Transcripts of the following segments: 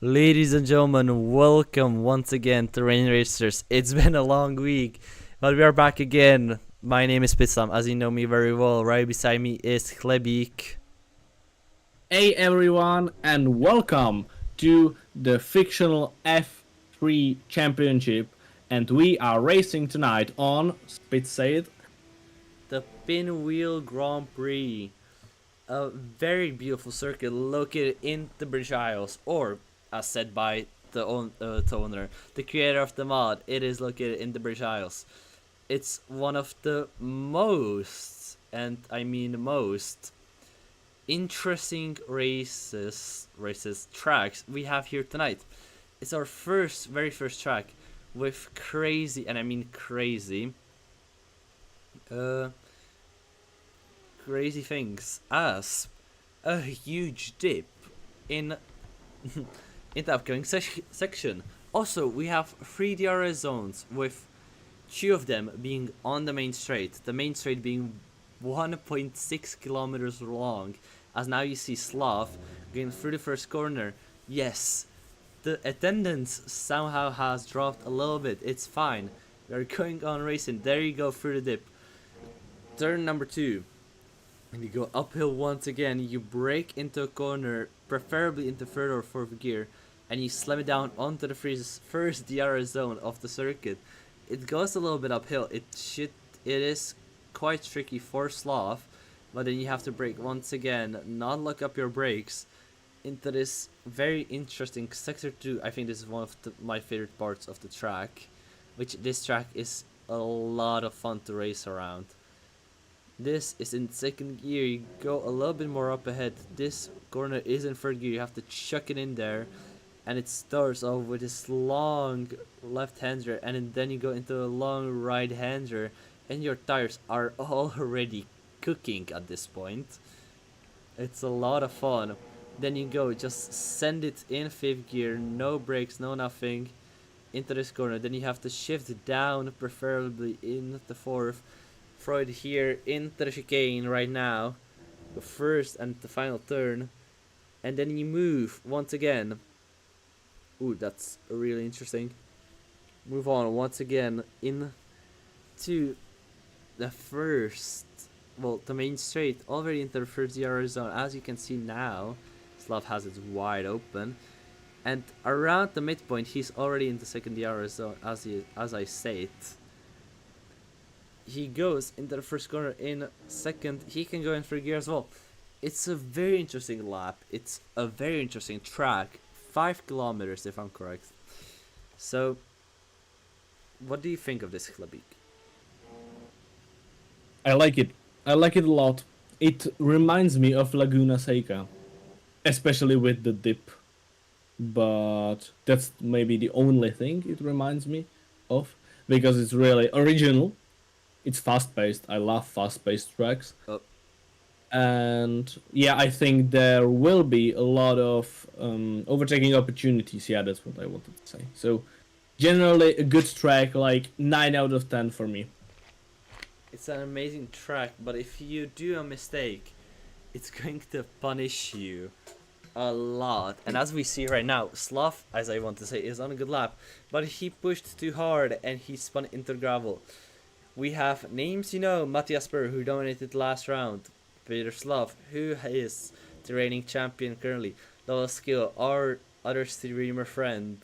Ladies and gentlemen, welcome once again to Rain Racers. It's been a long week, but we are back again. My name is Pitsam, as you know me very well. Right beside me is Klebik. Hey everyone, and welcome to the Fictional F3 Championship. And we are racing tonight on Spitsaid. The Pinwheel Grand Prix. A very beautiful circuit located in the British Isles, or as said by the owner, the creator of the mod, it is located in the British Isles. It's one of the most, and I mean most, interesting races tracks we have here tonight. It's our very first track with crazy, and I mean crazy, uh, crazy things as a huge dip in in the upcoming section. Also, we have 3 DRS zones with 2 of them being on the main straight. The main straight being 1.6 kilometers long. As now you see Slav going through the first corner. Yes, the attendance somehow has dropped a little bit. It's fine. We're going on racing. There you go through the dip. Turn number 2. And you go uphill once again. You brake into a corner, preferably into third or fourth gear, and you slam it down onto the first DRS zone of the circuit. It goes a little bit uphill. It is quite tricky for Slav, but then you have to brake once again, not lock up your brakes into this very interesting sector 2. I think this is one of my favorite parts of the track, which this track is a lot of fun to race around. This is in second gear. You go a little bit more up ahead. This corner is in third gear. You have to chuck it in there, and it starts off with this long left-hander, and then you go into a long right-hander, and your tires are already cooking at this point. It's a lot of fun. Then you go, just send it in fifth gear, no brakes, no nothing, into this corner. Then you have to shift down, preferably in the fourth. Throw it here into the chicane right now, the first and the final turn, and then you move once again. Ooh, that's really interesting. Move on once again into the first, well, the main straight, already into the first DRS zone. As you can see now, Slav has it wide open, and around the midpoint, he's already in the second DRS zone, as I said. He goes into the first corner in second. He can go in third gear as well. It's a very interesting lap. It's a very interesting track. 5 kilometers, if I'm correct. So, what do you think of this, Klabik? I like it. I like it a lot. It reminds me of Laguna Seca, especially with the dip. But that's maybe the only thing it reminds me of, because it's really original. It's fast-paced. I love fast-paced tracks. Oh. And yeah, I think there will be a lot of overtaking opportunities. Yeah, that's what I wanted to say. So generally a good track, like 9 out of 10 for me. It's an amazing track, but if you do a mistake, it's going to punish you a lot. And as we see right now, Slav, as I want to say, is on a good lap, but he pushed too hard and he spun into gravel. We have names, Matthias Burr, who dominated the last round, Peter Slav, who is the reigning champion currently, Lola Skill, our other streamer friend,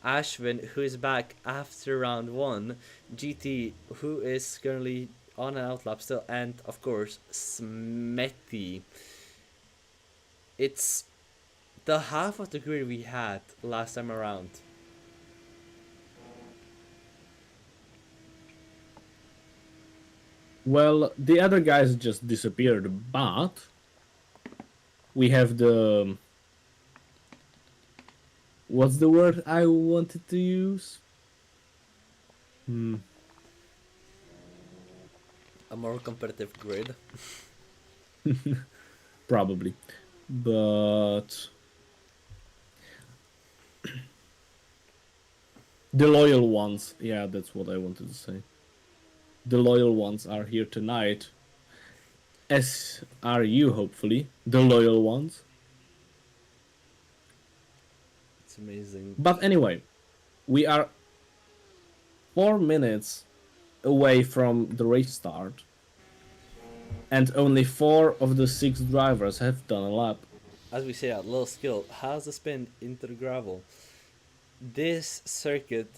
Ashwin, who is back after round 1, GT, who is currently on an outlap still, and of course, Smetty. It's the half of the grid we had last time around. Well, the other guys just disappeared, but we have the... What's the word I wanted to use? A more competitive grid. Probably. But the loyal ones, yeah, that's what I wanted to say. The loyal ones are here tonight, as are you, hopefully, the loyal ones. It's amazing. But anyway, we are 4 minutes away from the race start, and only 4 of the 6 drivers have done a lap. As we say, a little skill has a spin into the gravel. This circuit,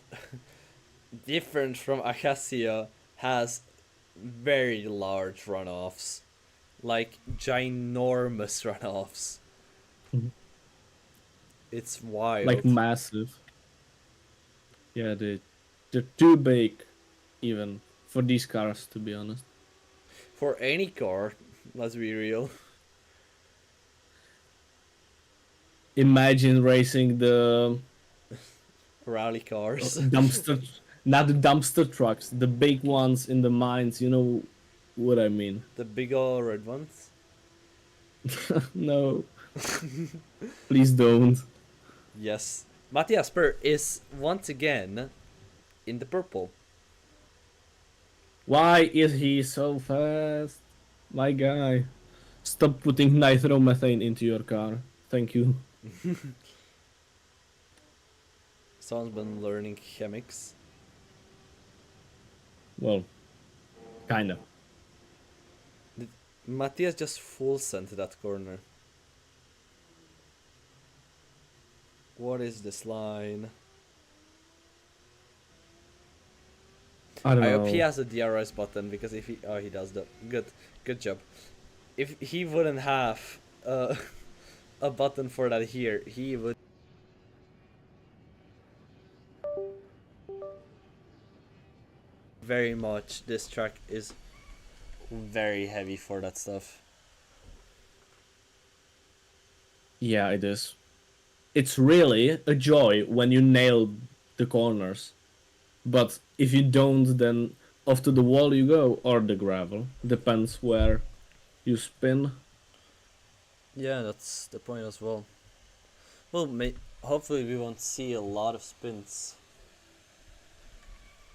different from Acacia, has very large runoffs, like ginormous runoffs. Mhm. It's wild. Like massive. Yeah, they're too big, even for these cars, to be honest. For any car, let's be real. Imagine racing the Rally cars. dumpster, not the dumpster trucks, the big ones in the mines. You know what I mean? The big ol' red ones. No, please don't. Yes. Matthias Spur is once again in the purple. Why is he so fast? My guy. Stop putting nitromethane into your car. Thank you. Someone's been learning chemics. Well, kinda. Matthias just full sent that corner. What is this line? I don't I know. hope he has a DRS button, because if he he does that. Good job. If he wouldn't have a button for that here, he would very much. This track is very heavy for that stuff. Yeah, it is. It's really a joy when you nail the corners. But if you don't, then off to the wall you go, or the gravel. Depends where you spin. Yeah, that's the point as well. Well, hopefully we won't see a lot of spins.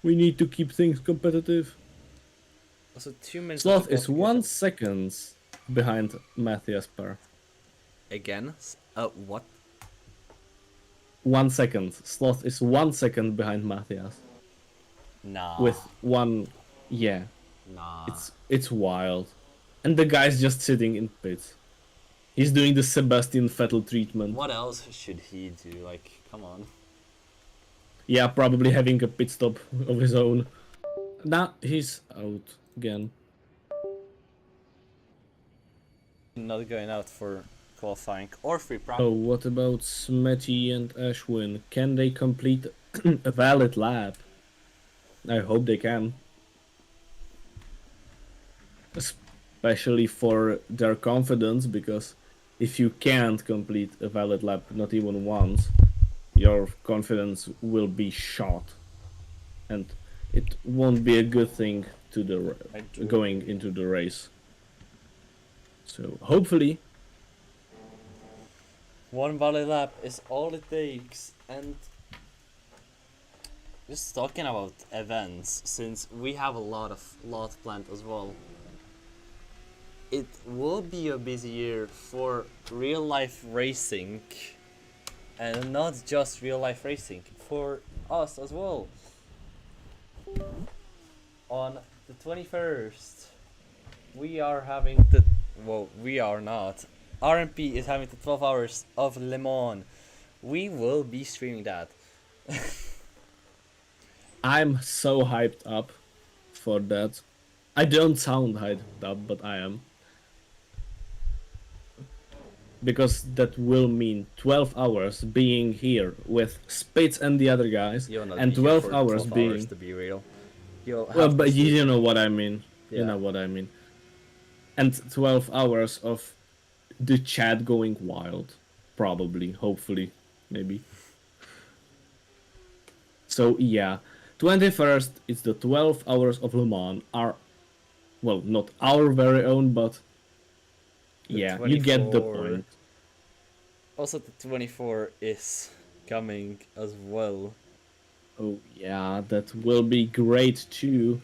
We need to keep things competitive. Also, 2 minutes. Sloth is 1 second behind Matthias Per. Again? What? 1 second. Sloth is 1 second behind Matthias. Nah. With one, yeah, Nah. it's wild, and the guy's just sitting in pits. He's doing the Sebastian Vettel treatment. What else should he do? Like, come on. Yeah, probably having a pit stop of his own. Now he's out again. Not going out for qualifying or free Oh, practice. what about Smetty and Ashwin? Can they complete a valid lap? I hope they can. Especially for their confidence, because if you can't complete a valid lap, not even once, your confidence will be shot. And it won't be a good thing to the going into the race. So hopefully, One volley lap is all it takes. And just talking about events, since we have a lot planned as well, it will be a busy year for real life racing, and not just real life racing, for us as well. On the 21st, we are having the, well, we are not. RMP is having the 12 hours of Le Mans. We will be streaming that. I'm so hyped up for that. I don't sound hyped up, but I am. Because that will mean 12 hours being here with Spitz and the other guys, You'll not and be here 12 for hours 12 being... hours, to be real. You'll Well, have but to sleep. you know what I mean. You Yeah. know what I mean. And 12 hours of the chat going wild. Probably, hopefully, maybe. So yeah, 21st is the 12 hours of Le Mans. Our, well, not our very own, but The yeah, you get the 24. point. Also, the 24 is coming as well. Oh yeah, that will be great too.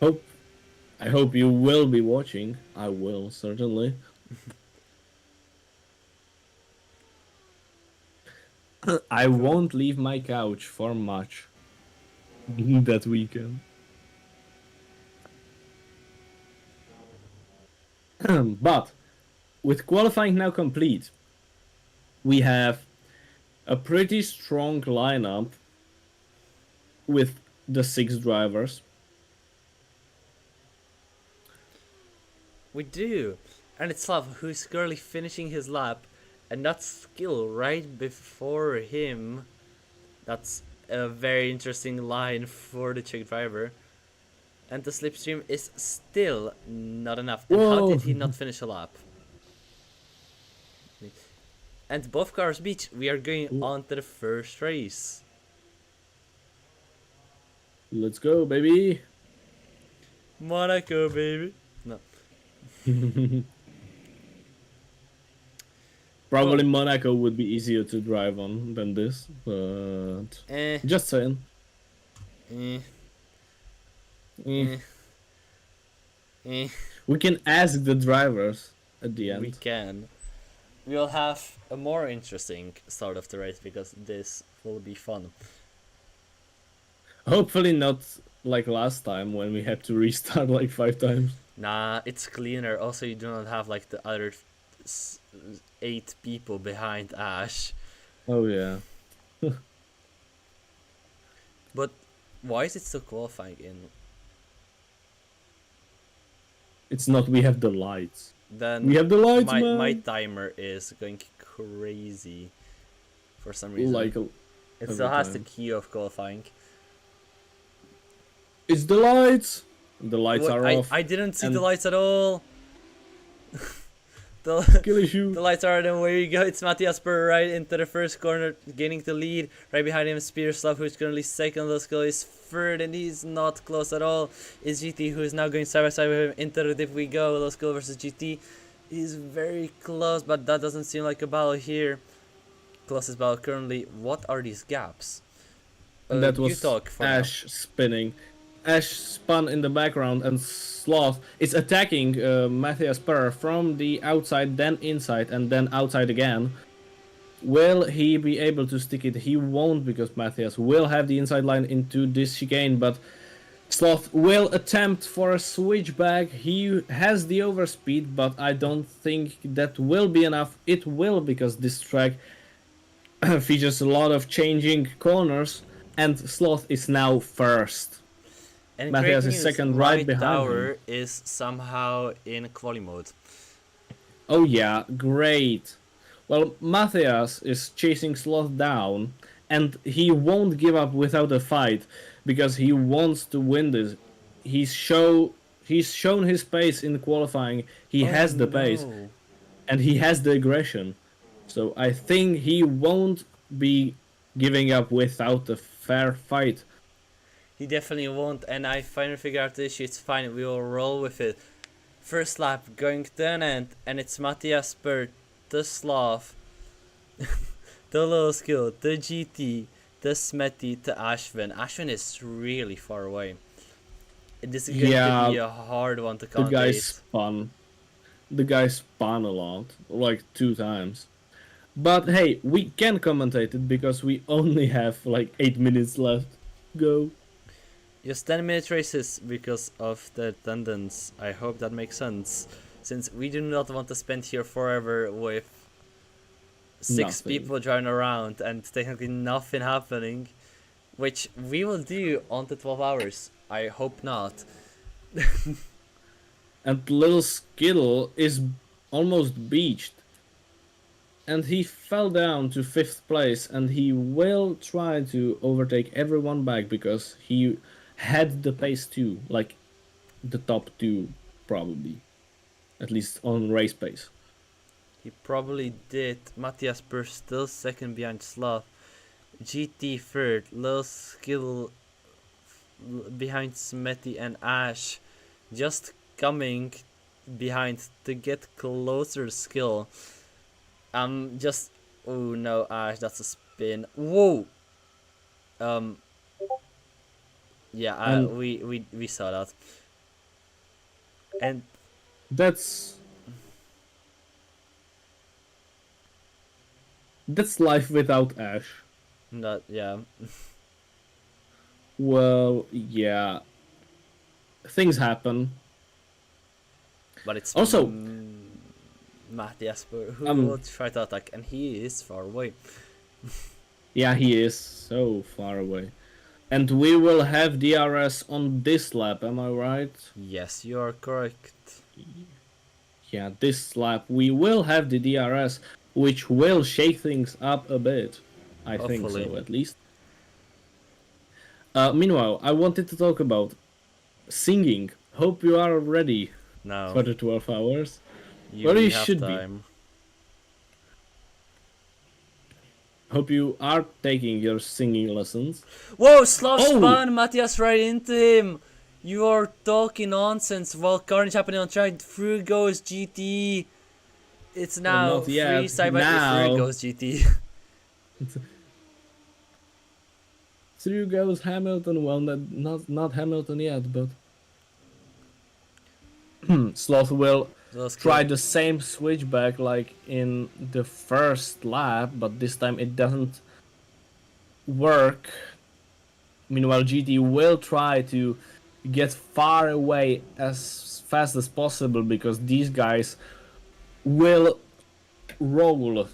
I hope you will be watching. I will, certainly. I won't leave my couch for much that weekend. But with qualifying now complete, we have a pretty strong lineup with the 6 drivers. We do. And it's Slav who's currently finishing his lap, and that's Skill right before him. That's a very interesting line for the Czech driver. And the slipstream is still not enough. And how Whoa! did he not finish a lap? And both cars beat. We are going on to the first race. Let's go, baby! Monaco, baby. No. Probably Monaco would be easier to drive on than this, but just saying. Eh, Eh. eh. We can ask the drivers at the end. We can. We'll have a more interesting start of the race because this will be fun. Hopefully not like last time when we had to restart like 5 times. Nah, it's cleaner. Also, you do not have like the other 8 people behind Ash. Oh yeah. But why is it still qualifying in? It's not, we have the lights. Then We have the lights, man! my timer is going crazy for some reason. Like it still has the time. key of qualifying. It's the lights! The lights are off. I didn't see and- the lights at all. the Kill issue. The lights are on, and where you go. It's Matthias Spur right into the first corner, gaining the lead. Right behind him is Spearslav, who's currently second. Losko is third, and he's not close at all. Is GT, who is now going side by side with him. Into the dip we go. Losko versus GT. He's very close, but that doesn't seem like a battle here. Closest battle currently. What are these gaps? That you was talk for Ash spinning. Ash spun in the background and Sloth is attacking Matthias Spur from the outside, then inside, and then outside again. Will he be able to stick it? He won't, because Matthias will have the inside line into this chicane, but Sloth will attempt for a switchback. He has the overspeed, but I don't think that will be enough. It will, because this track features a lot of changing corners, and Sloth is now first. And Matthias great is news, second my right behind tower him. is somehow in quali mode. Oh yeah, great. Well, Matthias is chasing Sloth down, and he won't give up without a fight, because he wants to win this. He's shown his pace in qualifying. He has the pace, and he has the aggression. So I think he won't be giving up without a fair fight. He definitely won't, and I finally figured out the issue. It's fine, we will roll with it. First lap going to an end, and it's Matthias Spur, the Slav, the Little Skill, the GT, the Smetty, the Ashwin. Ashwin is really far away. This is going to be a hard one to The count. guy spun. The guy spun a lot, like 2 times. But hey, we can commentate it because we only have like 8 minutes left. Go. Just 10-minute races because of the attendance. I hope that makes sense. Since we do not want to spend here forever with 6 people driving around and technically nothing happening. Which we will do on the 12 hours. I hope not. And Little Skittle is almost beached. And he fell down to 5th place, and he will try to overtake everyone back because he had the pace too, like the top 2 probably, at least on race pace. He probably did. Matthias Spur still second behind Slav. GT third. Lil Skill behind Smetty and Ash. Just coming behind to get closer Skill. Just... Oh no, Ash, that's a spin. Whoa! Yeah, we saw that. And That's That's life without Ash. That yeah. Well, yeah. Things happen. But it's Also, Matthias who um, will try to attack, and he is far away. yeah, he is so far away. And we will have DRS on this lap, am I right? Yes, you are correct. Yeah, this lap we will have the DRS, which will shake things up a bit. I think Hopefully. so, at least. Meanwhile, I wanted to talk about singing. Hope you are ready No, for the 12 hours. you Well, we you have should be. time. Hope you are taking your singing lessons. Whoa! Slav Oh! spun Matthias right into him. You are talking nonsense. While carnage happening on track, through goes GT. It's Well, now not free yet. side by through Now. goes GT. Through goes Hamilton. Well, not Hamilton yet, but Sloth will That's try cool. the same switchback like in the first lap, but this time it doesn't work. Meanwhile, GT will try to get far away as fast as possible because these guys will roll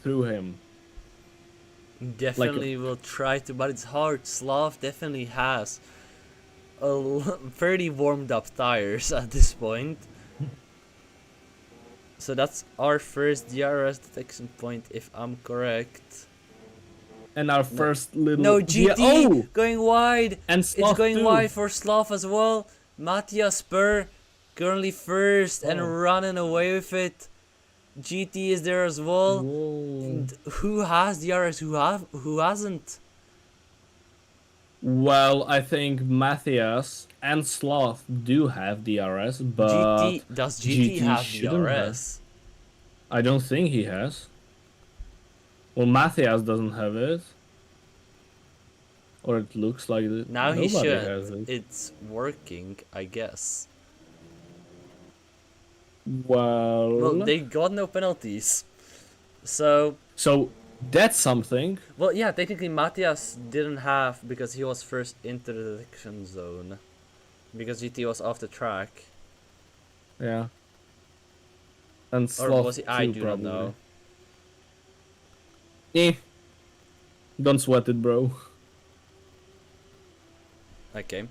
through him. Definitely will try to, but it's hard. Slav definitely has fairly warmed up tires at this point. So that's our first DRS detection point, if I'm correct. And our first little No, GT oh! going wide. And It's Sloth going too. wide for Slav as well. Matthias Spur currently first and running away with it. GT is there as well. Whoa. And who has DRS? Who hasn't? Well, I think Matthias and Sloth do have DRS, but Does GT have shouldn't DRS? I don't think he has. Well, Matthias doesn't have it. Or it looks like it. Now Nobody he should. has it. It's working, I guess. Well, Well, they got no penalties. So that's something. well, yeah, technically Matthias didn't have because he was first into the detection zone. Because GT was off the track. Yeah. And Or Sloth was he? I too, do probably. not know. Don't sweat it, bro. Okay.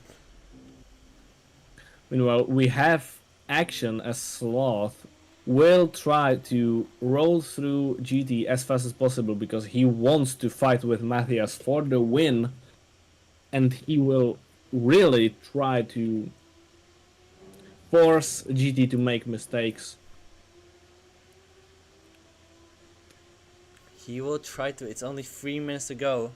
Meanwhile, we have action as Sloth will try to roll through GT as fast as possible because he wants to fight with Matthias for the win, and he will really try to force GT to make mistakes. He will try to. It's only 3 minutes to go.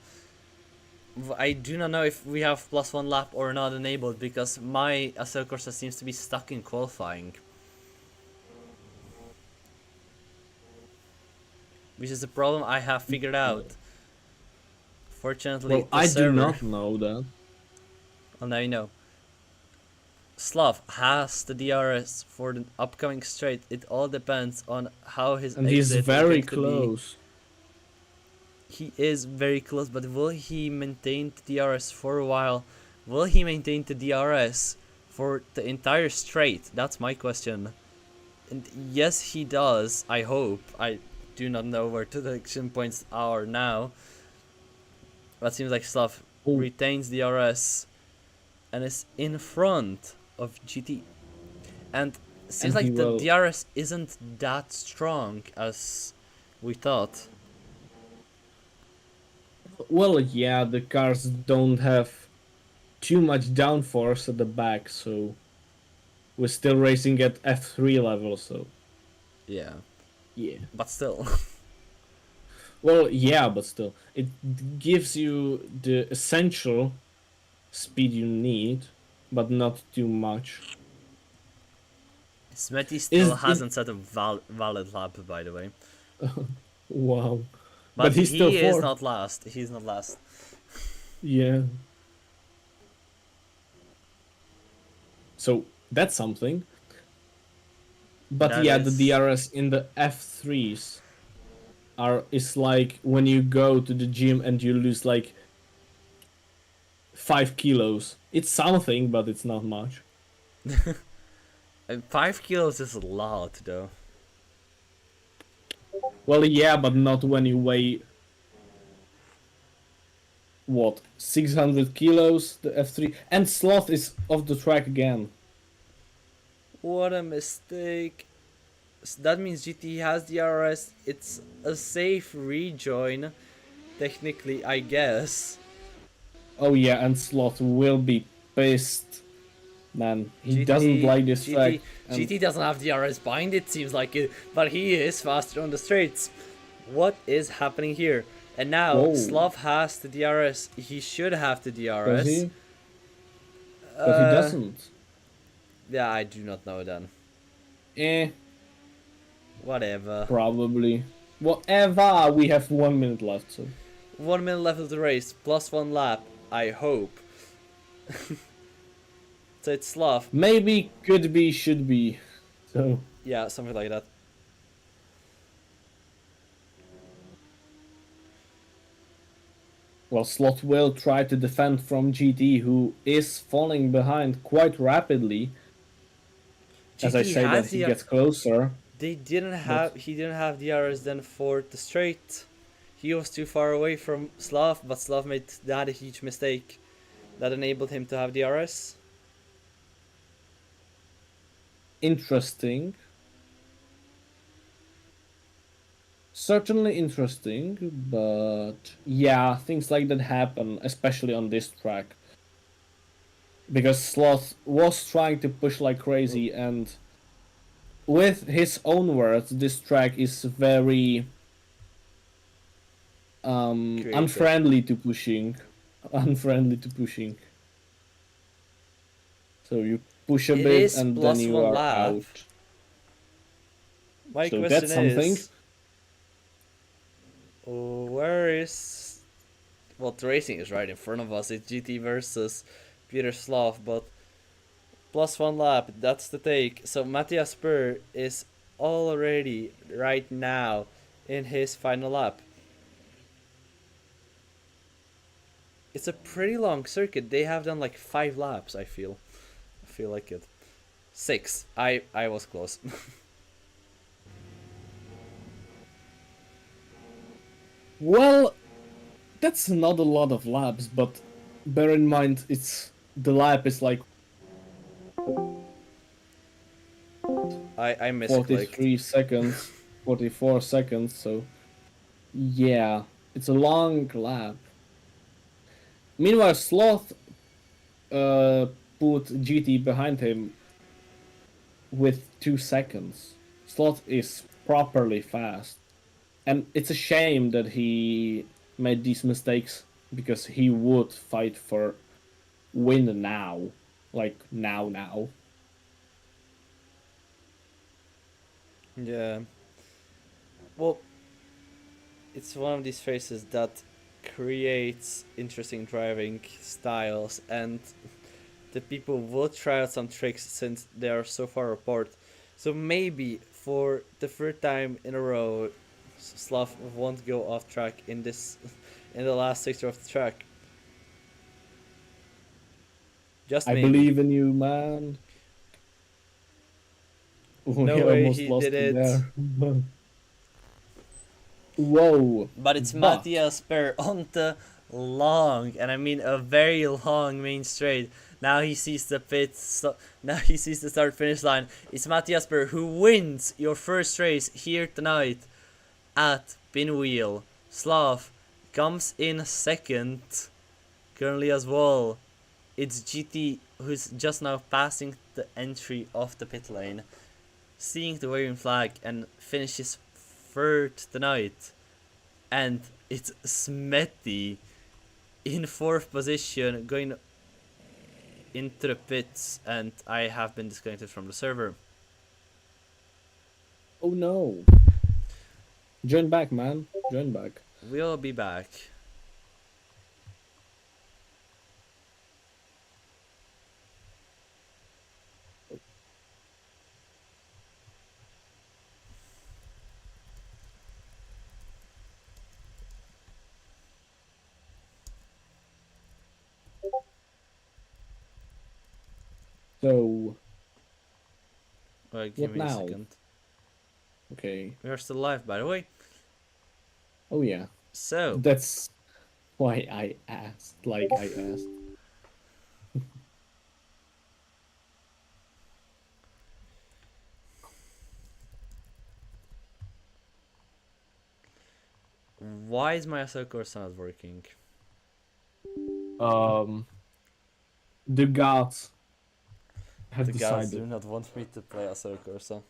I do not know if we have +1 lap or not enabled because my Assetto Corsa seems to be stuck in qualifying. Which is a problem I have figured out. Fortunately, Well, I do not know that. Well, now you know. Slav has the DRS for the upcoming straight. It all depends on how his And he's exit is very going to be. close. He is very close, but will he maintain the DRS for a while? Will he maintain the DRS for the entire straight? That's my question. And yes, he does. I hope. I do not know where the detection points are now. But it seems like Slav retains DRS and is in front of GT. And it seems like the DRS isn't that strong as we thought. Well, yeah, the cars don't have too much downforce at the back, so we're still racing at F3 level, so Yeah. yeah. But still. Well, yeah, but still, it gives you the essential speed you need, but not too much. Smetty still hasn't set a valid lap, by the way. Wow. But he's still he is fourth. not last. He's not last. Yeah. So that's something. But That yeah, is- the DRS in the F3s is like when you go to the gym and you lose like 5 kilos. It's something, but it's not much. And 5 kilos is a lot, though. Well, yeah, but not when you weigh what 600 kilos. The F3 and Sloth is off the track again. What a mistake. That means GT has the RS. It's a safe rejoin, technically, I guess. Oh yeah, and Sloth will be pissed. Man, he doesn't GT, like this track. And GT doesn't have the RS bind, it seems like it, but he is faster on the straights. What is happening here? And now whoa, Slav has the DRS. He should have the does DRS. he? But he doesn't. Yeah, I do not know then. Eh, Whatever. probably. Whatever. We have 1 minute left, so 1 minute left of the race, plus 1 lap. I hope. So it's Slav. maybe, could be, should be. So Yeah, something like that. well, Slot will try to defend from GT, who is falling behind quite rapidly. As I GT say that has he the. gets closer. They didn't But- have. He didn't have DRS then for the straight. He was too far away from Slav, but Slav made that a huge mistake that enabled him to have DRS. Interesting. Certainly interesting, but yeah, things like that happen, especially on this track. Because Sloth was trying to push like crazy, and with his own words, this track is very Creative. unfriendly to pushing. Unfriendly to pushing. So you push a It bit is and plus then you 1 are lap. out. My So question that's something. is, where is? Well, the racing is right in front of us. It's GT versus Peter Slav, but plus 1 lap. That's the take. So Matthias Spur is already right now in his final lap. It's a pretty long circuit. They have done like 5 laps. I feel like it. 6. I was close. Well, that's not a lot of laps, but bear in mind the lap is like I misclicked. 43 seconds, 44 seconds, so yeah, it's a long lap. Meanwhile, Sloth put GT behind him with 2 seconds. Sloth is properly fast. And it's a shame that he made these mistakes because he would fight for win now. Like now. Yeah. Well, it's one of these races that creates interesting driving styles, and the people will try out some tricks since they are so far apart. So maybe for the third time in a row, Slav won't go off track in this, in the last sector of the track. Just I maybe. believe in you, man. No We way almost he lost did him it. there. Whoa. But it's Matthias Spur on the long, and I mean a very long main straight. Now he sees the now he sees the start finish line. It's Matthias Spur who wins your first race here tonight at Pinwheel. Slav comes in second currently as well. It's GT who's just now passing the entry of the pit lane, seeing the waving flag, and finishes third tonight. And it's Smetty in fourth position going into the pits, and I have been disconnected from the server. Oh no. Join back, man. Join back. We'll be back. So, Give what me a now? second. Okay. We are still live, by the way. Oh yeah. So, That's why I asked. Like I asked. why is my Assetto Corsa not working? Um, the gods have The gods decided. do not want me to play Assetto Corsa.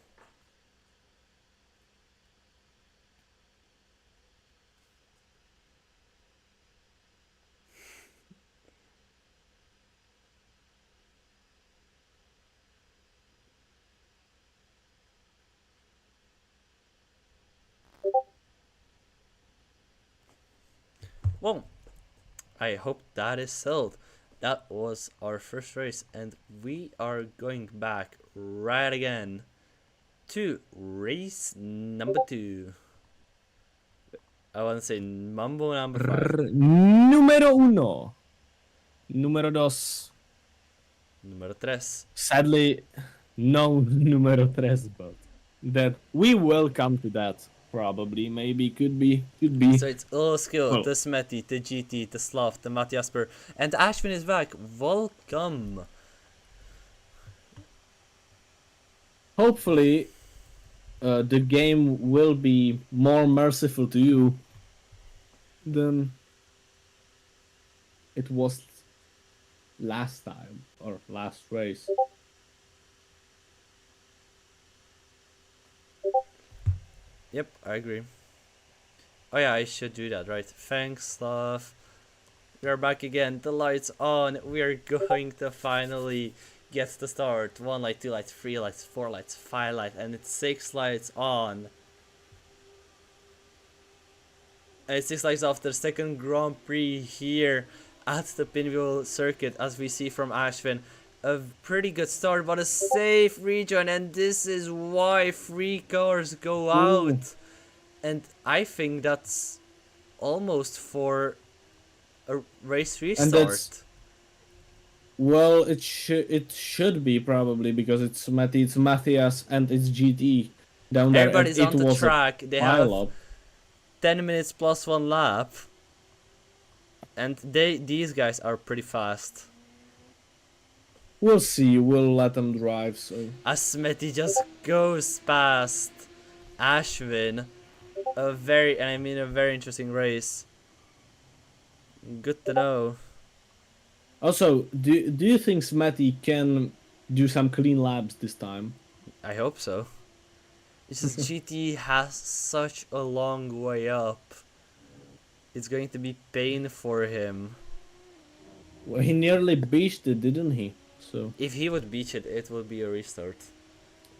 Well, I hope that is settled. That was our first race, and we are going back right again to race number 2. I want to say Mambo number 5. Número uno. Número dos. Número 3. Sadly, no número tres, but that we will come to that. Probably, maybe, could be. So it's all skill, Well, the Smetty, the GT, the Slav, the Matjasper, and Ashwin is back. Welcome. hopefully, the game will be more merciful to you than it was last time or last race. Yep, I agree. Oh yeah, I should do that, right? Thanks, Slav. We are back again. The lights on. We are going to finally get the start. 1 light, 2 lights, 3 lights, 4 lights, 5 lights, and it's 6 lights on. And it's 6 lights after the second Grand Prix here at the Pinwheel circuit, as we see from Ashwin. A pretty good start, but a safe rejoin, and this is why 3 cars go out. And I think that's almost for a race restart. Well, it should be probably because it's Matthias and it's GT down there. Everybody's and on the track. They have 10 minutes plus 1 lap, and these guys are pretty fast. We'll see. We'll let them drive. So As Smetty just goes past Ashwin, a very interesting race. Good to know. also, do you think Smetty can do some clean laps this time? I hope so. It's just GT has such a long way up. It's going to be pain for him. Well, he nearly beached it, didn't he? So If he would beach it, it would be a restart.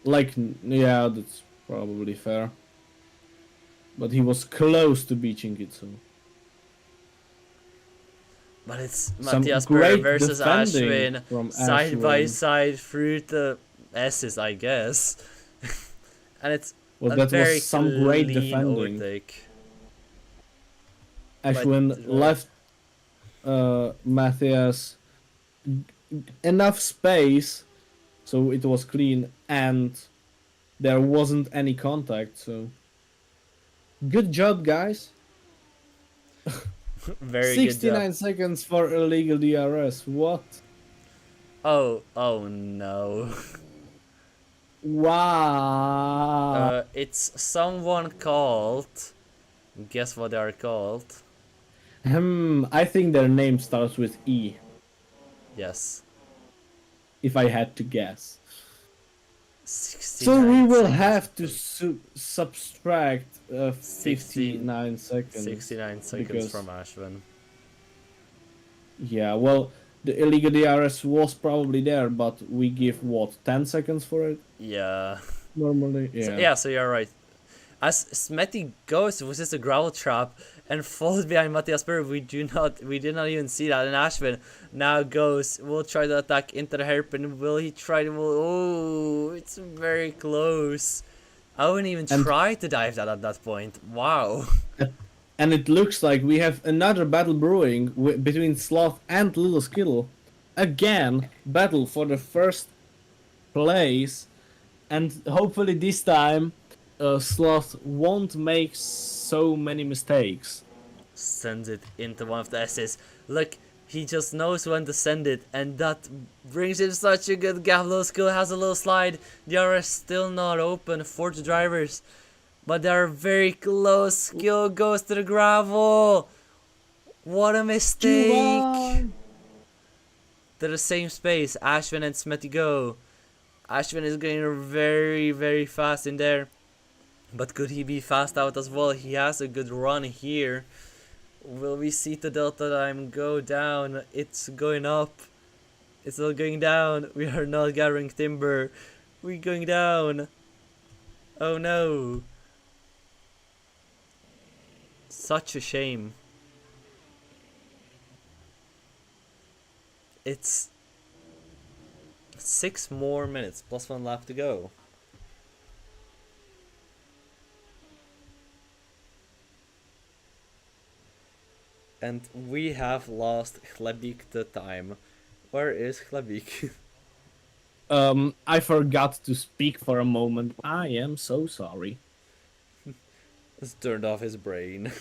like, yeah, that's probably fair. But he was close to beaching it, so. But it's Some Matthias great versus defending Ashwin, from side by Ashwin. side through the S's, I guess. And it's Well, a that very was some great clean defending. overtake. Ashwin But, left Matthias enough space so it was clean and there wasn't any contact, so good job, guys. Very good 69 job. seconds for illegal DRS. What? Oh no. Wow. It's someone called. Guess what they are called? I think their name starts with E, Yes. if I had to guess. 69 So we will seconds. have to subtract 59 seconds. 69 seconds because- from Ashwin. Yeah, well, the illegal DRS was probably there, but we give what, 10 seconds for it Yeah. normally? Yeah. So you're right. As Smetty goes with just a gravel trap and falls behind Matthias Berg, we did not even see that. And Ashwin now will try to attack into the hairpin. Will he try to? Oh, it's very close. I wouldn't even try to dive that at that point. Wow. And it looks like we have another battle brewing between Sloth and Little Skittle. Again, battle for the first place, and hopefully this time, Sloth won't make so many mistakes. Sends it into one of the S's. Look, he just knows when to send it, and that brings him such a good gap. Little Skill has a little slide. The other is still not open for the drivers, but they're very close. Skill goes to the gravel. What a mistake! Juvan! To the same space, Ashwin and Smithy go. Ashwin is going very, very fast in there. But could he be fast out as well? He has a good run here. Will we see the delta time go down? It's going up. It's not going down. We are not gathering timber. We're going down. Oh no. Such a shame. It's 6 more minutes plus 1 lap to go. And we have lost Chlebik the time. Where is Chlebik? I forgot to speak for a moment. I am so sorry. It's turned off his brain.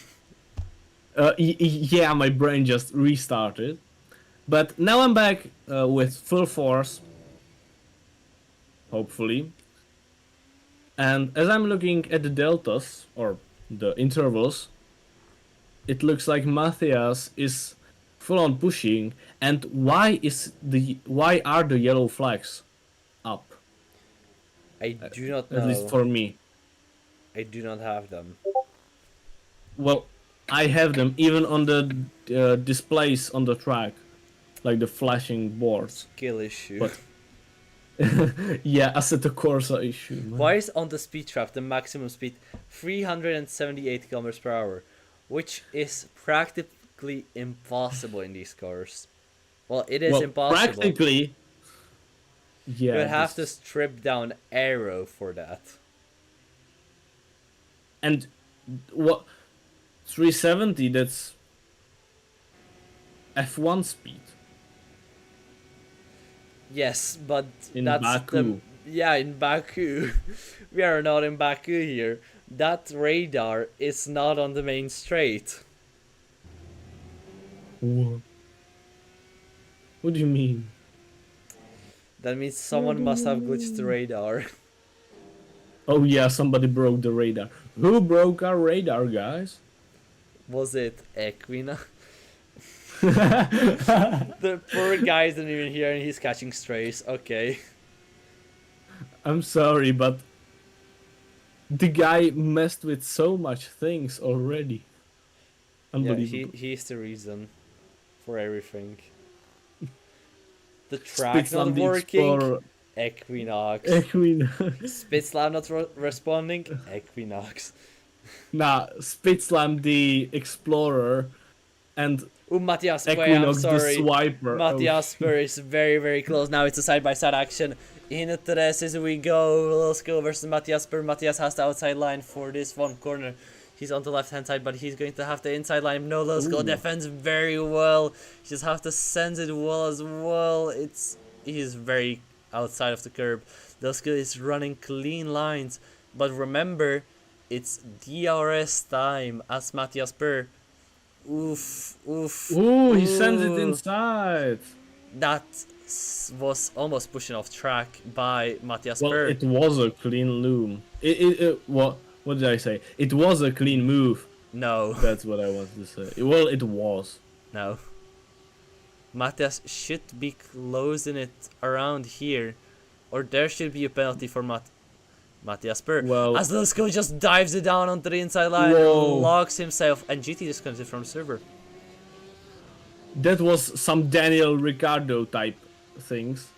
Yeah, my brain just restarted. But now I'm back with full force. Hopefully. And as I'm looking at the deltas, or the intervals, it looks like Matthias is full on pushing. And why are the yellow flags up? I do not know. At least for me. I do not have them. Well, I have them even on the displays on the track, like the flashing boards. Skill issue. But yeah, Assetto Corsa issue. Man. Why is on the speed trap the maximum speed 378 kilometers per hour, which is practically impossible in these cars? Well, it is impossible. Practically. Yeah. You would have to strip down aero for that. And what? 370. That's F1 speed. Yes, but In that's Baku. in Baku. We are not in Baku here. That radar is not on the main straight. What? What do you mean? That means someone must have glitched the radar. Oh yeah, somebody broke the radar. Who broke our radar, guys? Was it Equina? The poor guy isn't even here and he's catching strays. Okay. I'm sorry, but the guy messed with so much things already. Yeah, Unbelievable. he's the reason for everything. The track not Spitzland the working. Explorer. Equinox. Spitzlam not responding. Equinox. Nah, Spitzlam the Explorer and Matthias Spur, I'm Equinox the sorry. Swiper. Matthias Spur is very, very close. Now it's a side-by-side action. Into this as we go. Little Skill versus Matthias Spur. Matthias has the outside line for this one corner. He's on the left-hand side, but he's going to have the inside line. No, Little Skill defends very well. You just have to sense it well as well. He's very outside of the curb. Little Skill is running clean lines. But remember, it's DRS time as Matthias Spur. Oof, oof. Ooh, he sends it inside. That was almost pushing off track by Matthias Well, Spur. it was a clean loom. What did I say? It was a clean move. No, That's what I wanted to say. Well, it was. no. Matthias should be closing it around here. Or there should be a penalty for Matthias Spur. Well, As Little Skill just dives it down onto the inside line, Whoa. locks himself, and GT disconnected from server. that was some Daniel Ricciardo type things.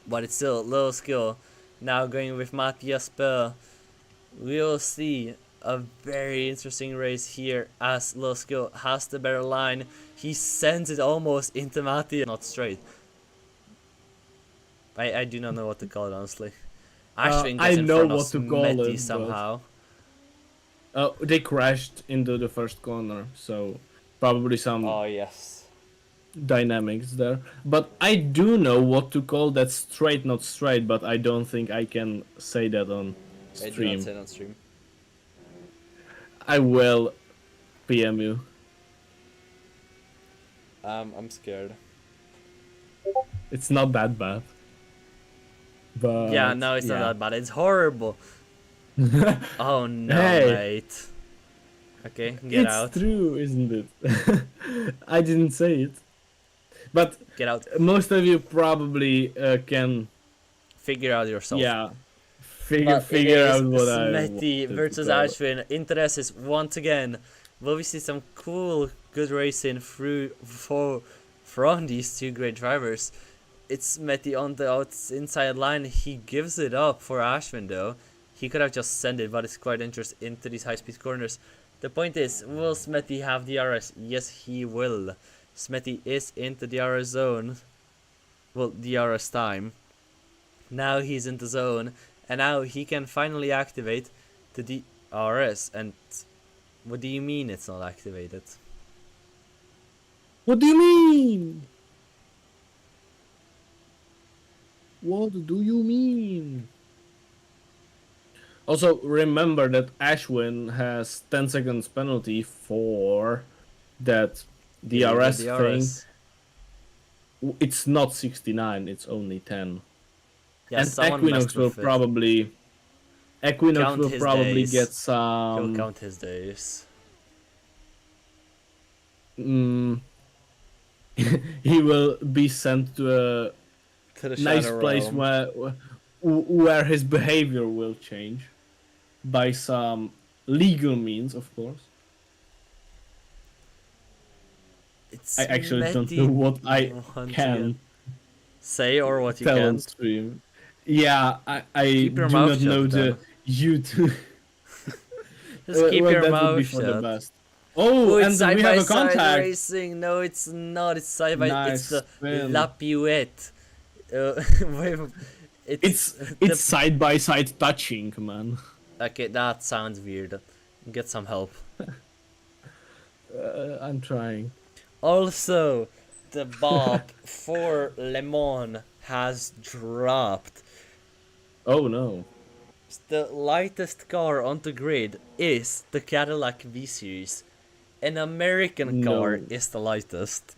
But it's still Little Skill. Now going with Matthias Spur. We'll see a very interesting race here as Little Skill has the better line. He sends it almost into Matthias. Not straight. I do not know what to call it, honestly. Ashwin I gets in know front of what to call Smetty it, but- somehow. They crashed into the first corner, so probably some. Oh, yes. dynamics there. But I do know what to call that straight, not straight, but I don't think I can say that on I do not stream. say it on stream. I will PM you. I'm scared. It's not that bad. But Yeah, no, it's not that bad. It's horrible. Oh no, Hey. mate. Okay, get It's out. true, isn't it? I didn't say it. But Get out. most of you probably can, Figure out yourself. yeah, But figure it is out what I Smetty wanted to versus call it. Ashwin. Interests once again. Will we see some cool, good racing from these two great drivers? It's Smetty on the inside line. He gives it up for Ashwin though. He could have just sent it, but it's quite interesting into these high-speed corners. The point is, will Smetty have DRS? Yes, he will. Smetty is into DRS zone. Well, DRS time. Now he's in the zone, and now he can finally activate the DRS. And what do you mean it's not activated? What do you mean? What do you mean? Also, remember that Ashwin has 10 seconds penalty for that DRS thing. It's not 69, it's only 10. Yeah, And someone Equinox messed will with it. probably Count his days. get He'll some count his days. he will be sent to a To the nice Shadow place Realm. where his behavior will change by some legal means, of course. It's I actually don't Smetty know what I once can again. Say or what you tell on can. stream. Yeah, I Keep your do mouth not know shut, the then. YouTube. Just keep well, your that would be mouth for the shut. best. Oh, Oh, and it's side we by have a side contact. racing. No, it's not. It's side by. Nice It's the spin. La Pirouette. It's the- side by side touching, man. Okay, that sounds weird. Get some help. I'm trying. Also, the Bob for Le Mans has dropped. Oh no. The lightest car on the grid is the Cadillac V-Series. An American car No. is the lightest.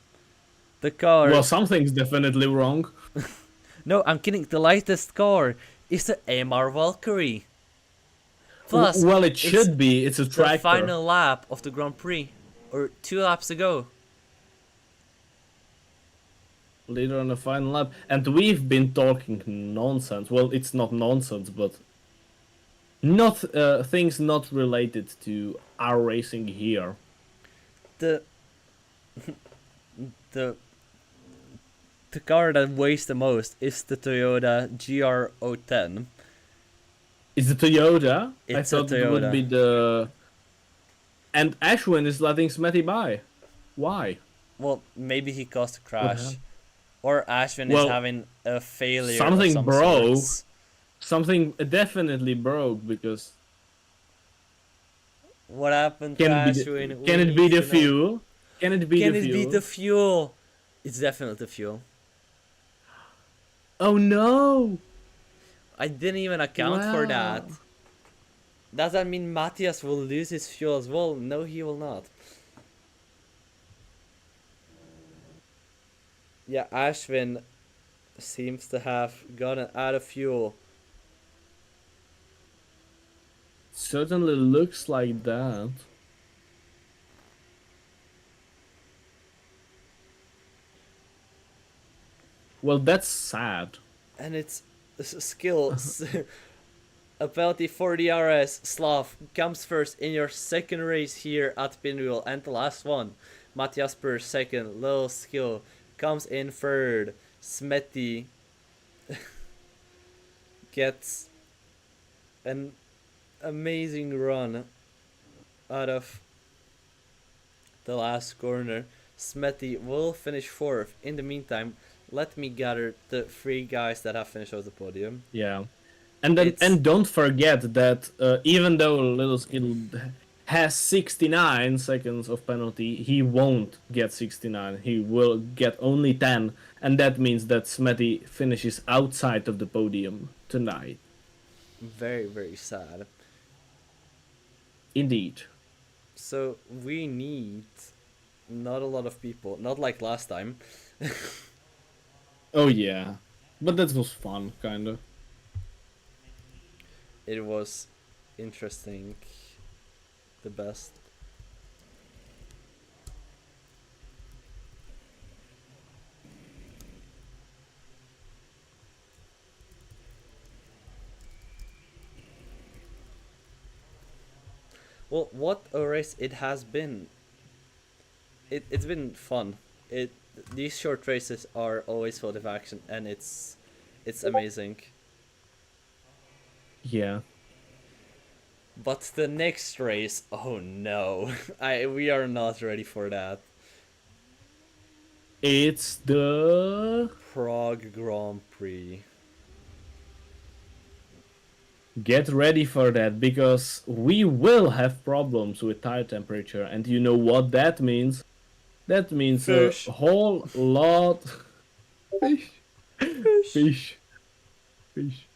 The car... Well, something's definitely wrong. No, I'm kidding. The lightest car is the AMR Valkyrie. Plus, Well, it it's should be. It's a the tractor. final lap of the Grand Prix. Or 2 laps ago. Later on the final lap, and we've been talking nonsense. Well, it's not nonsense, but not things not related to our racing here. The... the car that weighs the most is the Toyota GR010. It's the Toyota. I It's a thought it would Toyota. be the. And Ashwin is letting Smetty by. Why? Well, maybe he caused a crash. hell? Or Ashwin Well, is having a failure. something of some broke. sorts. Something definitely broke because. What happened to Can it be Ashwin? the, can it be the fuel? Can it be Can the it fuel? be the fuel? It's definitely the fuel. Oh no! I didn't even account for that. Wow. Does that mean Matthias will lose his fuel as well? No, he will not. Yeah, Ashwin seems to have gotten out of fuel. Certainly looks like that. Well, that's sad. And it's skill. About the 40 RS Slav comes first in your second race here at Pinwheel, and the last one. Matthias per second, little skill comes in third. Smetty gets an amazing run out of the last corner. Smetty will finish fourth. In the meantime, let me gather the 3 guys that have finished off the podium. Yeah. And then It's- and don't forget that even though Little Skill has 69 seconds of penalty, he won't get 69. He will get only 10, and that means that Smetty finishes outside of the podium tonight. Very, very sad. Indeed. So we need not a lot of people, not like last time. Oh yeah, but that was fun, kinda. It was interesting, the best. Well, what a race it has been. It's been fun. It These short races are always full of action, and it's amazing. Yeah. But the next race, oh no, we are not ready for that. It's the... Prague Grand Prix. Get ready for that, because we will have problems with tire temperature, and you know what that means? That means Fish. a whole lot... Fish. Fish. Fish.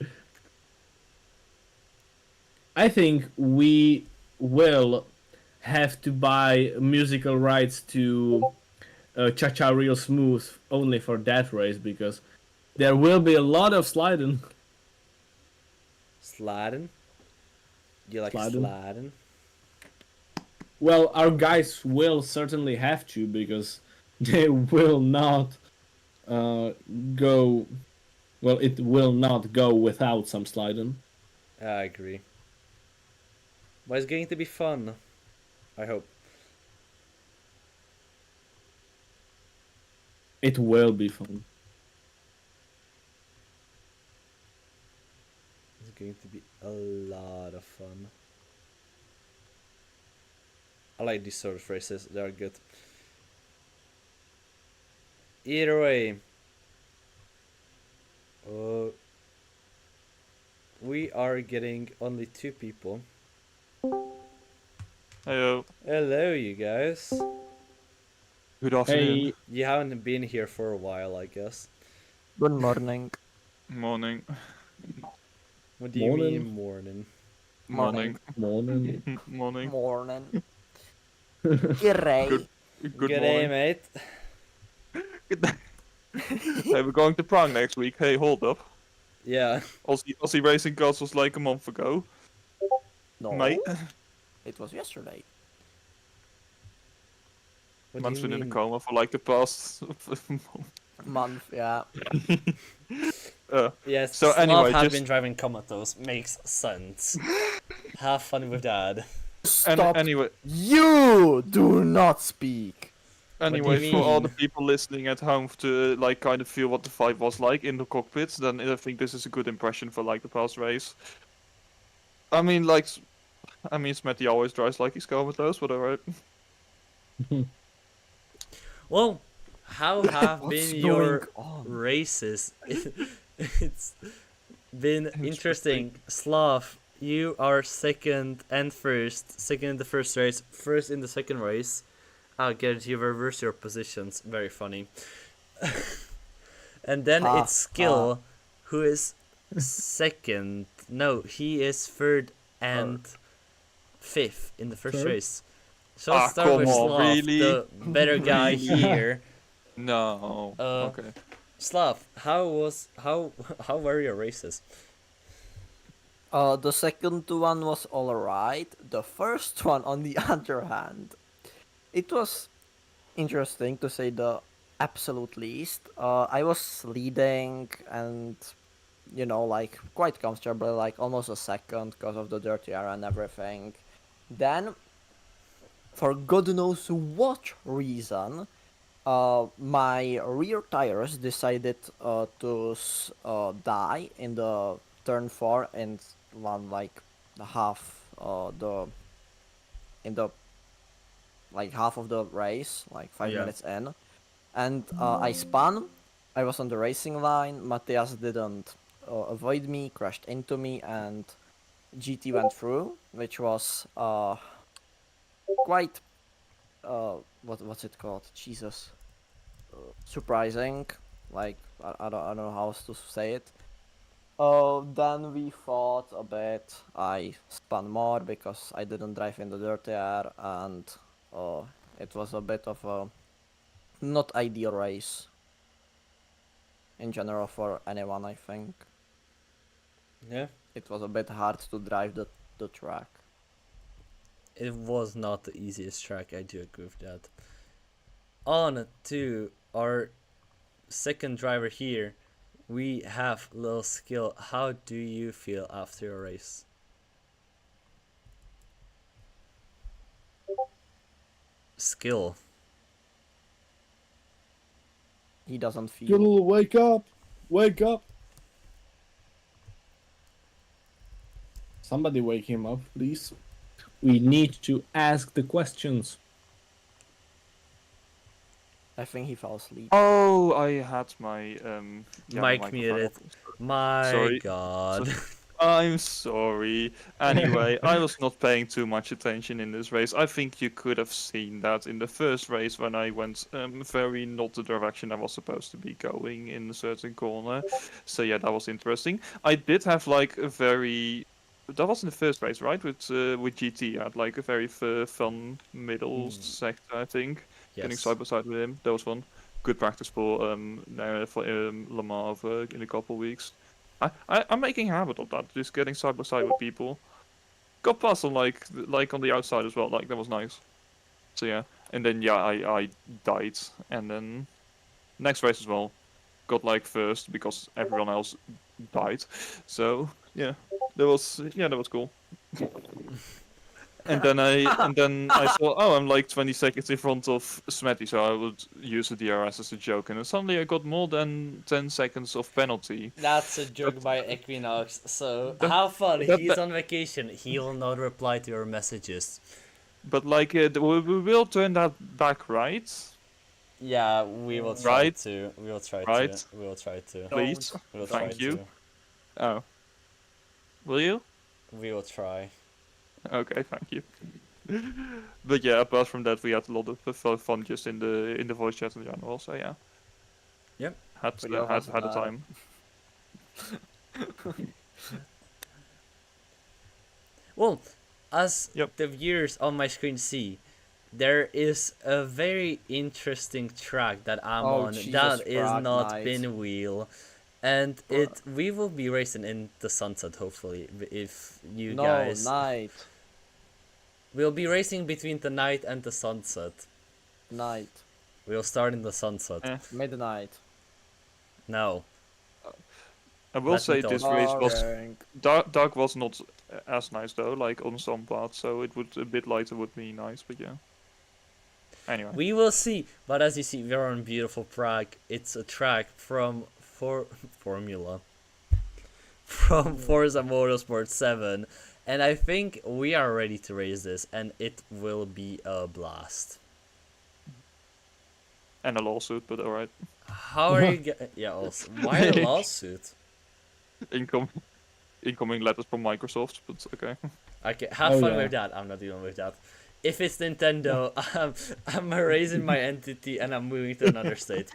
I think we will have to buy musical rights to Cha Cha Real Smooth only for that race, because there will be a lot of sliding. Sladen? You like Sladen? Sladen? Well, our guys will certainly have to, because they will not go. Well, it will not go without some sliding. I agree. But it's going to be fun. I hope. It will be fun. It's going to be a lot of fun. I like these sort of races, they are good. Either way, we are getting only 2 people. Hello. Hello, you guys. Good afternoon. Hey, You haven't been here for a while, I guess. Good morning. Morning. What do you mean morning? Morning. morning. Morning. Morning. G'day. Good Good day, morning. mate. Good day. Hey, we're going to Prague next week. Hey, hold up. Yeah. Aussie Racing Gods was like a month ago, No, mate. it was yesterday. What do Man's you been in a mean? coma for like the past Month, yeah. Yes, So Slav anyway, has just- been driving comatose. Makes sense. Have fun with that. Stop. anyway, You do not speak. anyway, for all the mean? people listening at home to like kind of feel what the fight was like in the cockpits, then I think this is a good impression for like the past race. I mean, Smetty always drives like he's comatose, but alright. Well, how have What's been your going on? races? It's been It's interesting. Slav, you are second and first. Second in the first race, first in the second race. I'll get you reverse your positions. Very funny. And then Ha, it's Skill, who is second. No, he is third and fifth in the first Third? Ah, race. So let's start come with on, Slav, really? the better guy Really? here. No. Uh, Okay. Slav, how were your races? The second one was alright. The first one, on the other hand, it was interesting to say the absolute least. I was leading and, like quite comfortably, like almost a second because of the dirty air and everything. Then, for God knows what reason, my rear tires decided to die in the turn 4 and one like half the in the like half of the race, like 5 minutes in, and I spun. I was on the racing line. Matthias didn't avoid me, crashed into me, and GT went through, which was quite what's it called? Jesus, surprising. Like I don't know how else to say it. Then we fought a bit. I spun more because I didn't drive in the dirty air, and it was a bit of a not ideal race in general for anyone. I think Yeah, it was a bit hard to drive the track. it was not the easiest track. I do agree with that. On to our second driver here. We have Lil Skill. How do you feel after a race? Skill. He doesn't feel. Skill, wake up! Wake up! Somebody wake him up, please. We need to ask the questions. I think he fell asleep. Oh, I had my Mic microphone muted. off. My Sorry. God. I'm sorry. Anyway, I was not paying too much attention in this race. I think you could have seen that in the first race when I went very not the direction I was supposed to be going in a certain corner. So yeah, that was interesting. I did have like a very. That was in the first race, right? With GT, I had like a very fun middle sector, I think. Getting Yes. side by side with him, that was fun. Good practice for Le Mans in a couple weeks. I'm making a habit of that, just getting side by side with people. Got past on like on the outside as well, like that was nice. So yeah, and then yeah, I died, and then next race as well, got like first because everyone else died. So yeah, that was cool. And then I saw, oh, I'm like 20 seconds in front of Smetty, so I would use the DRS as a joke, and then suddenly I got more than 10 seconds of penalty. That's a joke by Equinox. So that- have fun. that- He's that- on vacation. He will not reply to your messages. But like, we will turn that back, right? Yeah, we will try Right. to. We will try Right. to. We will try to. Please. We will Thank try you. to. Oh. Will you? We will try. Okay, thank you. But yeah, apart from that, we had a lot of fun just in the voice chat in general. So yeah. Yep. Had Three of us had a died. time. Well, as Yep. the viewers on my screen see, there is a very interesting track that I'm Oh, on. Jesus That is Christ, not nice. Pinwheel, and we will be racing in the sunset hopefully if you No, guys. night. We'll be racing between the night and the sunset. Night. We'll start in the sunset. Midnight. No. I will Let me say tell this you. race was Boring. dark was not as nice though, like on some parts. So it would a bit lighter would be nice, but yeah. Anyway. We will see. But as you see, we're on beautiful Prague. It's a track from Formula. From Forza Motorsport 7. And I think we are ready to race this, and it will be a blast. And a lawsuit, but alright. How are you yeah, also, why a lawsuit? Incoming letters from Microsoft, but okay. Okay, have Oh, fun yeah. with that. I'm not dealing with that. If it's Nintendo, I'm erasing my entity and I'm moving to another state.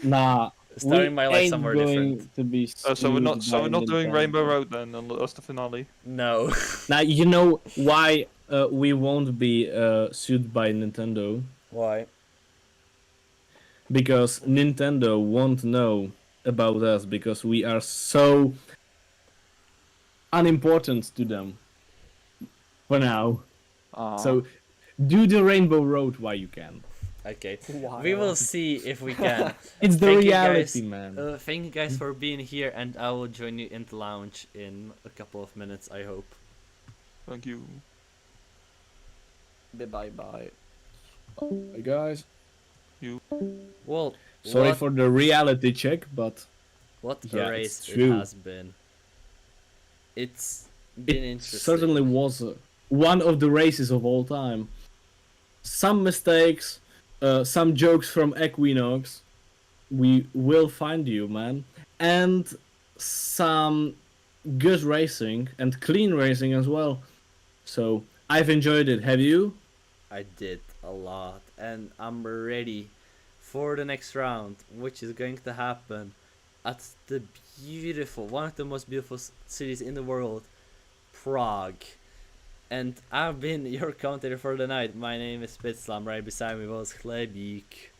Nah, Starting we my life ain't somewhere going different. to be So we're not sued by doing Nintendo. Rainbow Road then, as the finale. No. Now you know why we won't be sued by Nintendo, Why? because Nintendo won't know about us because we are so unimportant to them for now. So do the Rainbow Road while you can. Okay. Why We will not? see if we can. It's the Thank you reality, guys. man. Thank you guys for being here, and I will join you in the lounge in a couple of minutes, I hope. Thank you. Bye bye. Hey guys, Well, sorry what, for the reality check, but what a yeah, race it's it true. has been. It's been it interesting. certainly was one of the races of all time. Some mistakes, some jokes from Equinox. We will find you, man. And some good racing and clean racing as well. So I've enjoyed it. Have you? I did a lot, and I'm ready for the next round, which is going to happen at the beautiful, one of the most beautiful cities in the world, Prague. And I've been your commentator for the night. My name is Spitzlam. Right beside me was Chlebík.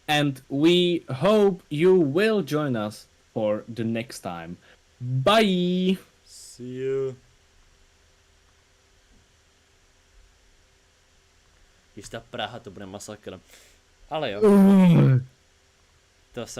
And we hope you will join us for the next time. Bye! See you. Just ta Praha to bude masakr. Ale jo, to se